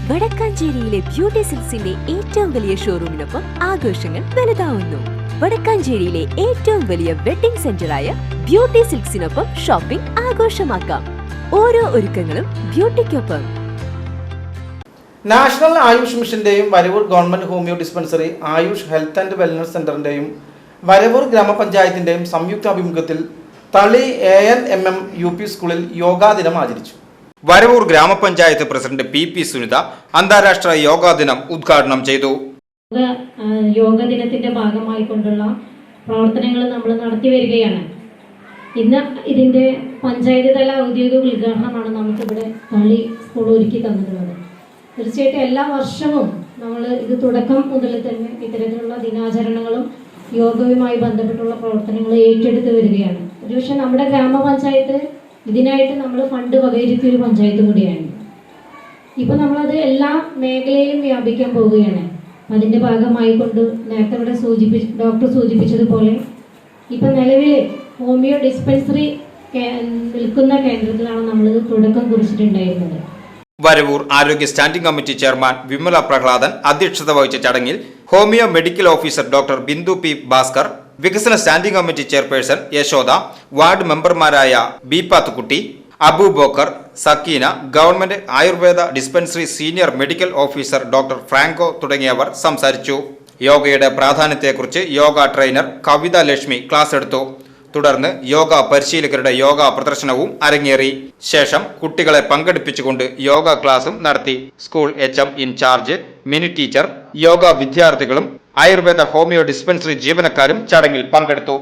വടക്കാഞ്ചേരിയിലെ beauty സിൽക്സിന്റെ ഏറ്റവും വലിയ ഷോറൂമിനൊപ്പം ആഘോഷങ്ങൾ വലുതാവുന്നു. വടക്കാഞ്ചേരിയിലെ ഏറ്റവും വലിയ വെഡിംഗ് സെന്ററായ ബ്യൂട്ടി സിൽക്സിനൊപ്പം ഷോപ്പിംഗ് ആഘോഷമാക്കാം. ഓരോ ഒരുക്കങ്ങളും ബ്യൂട്ടിക്കൊപ്പം. നാഷണൽ ആയുഷ് മിഷന്റെയും Varavoor government homeo dispensary AYUSH health and wellness സെന്ററിന്റെയും വരവൂർ ഗ്രാമപഞ്ചായത്തിന്റെയും സംയുക്ത ആഭിമുഖ്യത്തിൽ തളി ANMM UP സ്കൂളിൽ യോഗാ ദിനം ആചരിച്ചു. വരവൂർ ഗ്രാമപഞ്ചായത്ത് പ്രസിഡന്റ് PP സുനിത അന്താരാഷ്ട്ര യോഗാ ദിനം ഉദ്ഘാടനം ചെയ്തു. യോഗ ദിനത്തിന്റെ ഭാഗമായിക്കൊണ്ടുള്ള പ്രവർത്തനങ്ങൾ നമ്മൾ നടത്തി വരികയാണ്. ഇന്ന് ഇതിന്റെ പഞ്ചായത്ത് തല ഔദ്യോഗിക ഉദ്ഘാടനമാണ് നമുക്കിവിടെ തളി സ്കൂൾ ഒരുക്കി തന്നിട്ടുള്ളത്. തീർച്ചയായിട്ടും എല്ലാ വർഷവും നമ്മൾ ഇത് തുടക്കം മുതൽ തന്നെ ഇത്തരത്തിലുള്ള ദിനാചരണങ്ങളും യോഗയുമായി ബന്ധപ്പെട്ടുള്ള പ്രവർത്തനങ്ങൾ ഏറ്റെടുത്ത് വരികയാണ്. ഒരുപക്ഷെ നമ്മുടെ ഗ്രാമപഞ്ചായത്ത് ഇതിനായിട്ട് നമ്മൾ ഫണ്ട് വകയിരുത്തിയ ഒരു പഞ്ചായത്ത് കൂടിയാണ്. ഇപ്പം നമ്മളത് എല്ലാ മേഖലയിലും വ്യാപിക്കാൻ പോവുകയാണ്. അതിൻ്റെ ഭാഗമായിക്കൊണ്ട് നേരത്തെ ഇവിടെ ഡോക്ടർ സൂചിപ്പിച്ചതുപോലെ ഇപ്പം നിലവിൽ ഹോമിയോ ഡിസ്പെൻസറി നിൽക്കുന്ന കേന്ദ്രത്തിലാണ് നമ്മൾ തുടക്കം കുറിച്ചിട്ടുണ്ടായിരുന്നത്. വരവൂർ ആരോഗ്യ standing committee chairman Vimala Prahladan അധ്യക്ഷത വഹിച്ച ചടങ്ങിൽ homeo medical officer doctor Bindu P. Bhaskar, വികസന standing committee chairperson Yashoda, ward മെമ്പർമാരായ B. Pathukutty, Abubakar, Sakeena, government Ayurveda dispensary senior medical officer doctor Franco തുടങ്ങിയവർ സംസാരിച്ചു. യോഗയുടെ പ്രാധാന്യത്തെക്കുറിച്ച് യോഗ ട്രെയിനർ കവിത ലക്ഷ്മി ക്ലാസ് എടുത്തു. തുടർന്ന് യോഗ പരിശീലകരുടെ യോഗ പ്രദർശനവും അരങ്ങേറി. ശേഷം കുട്ടികളെ പങ്കെടുപ്പിച്ചുകൊണ്ട് യോഗ ക്ലാസും നടത്തി. സ്കൂൾ HM ഇൻചാർജ്, മിനി ടീച്ചർ, യോഗ വിദ്യാർത്ഥികളും ആയുർവേദ ഹോമിയോ ഡിസ്പെൻസറി ജീവനക്കാരും ചടങ്ങിൽ പങ്കെടുത്തു.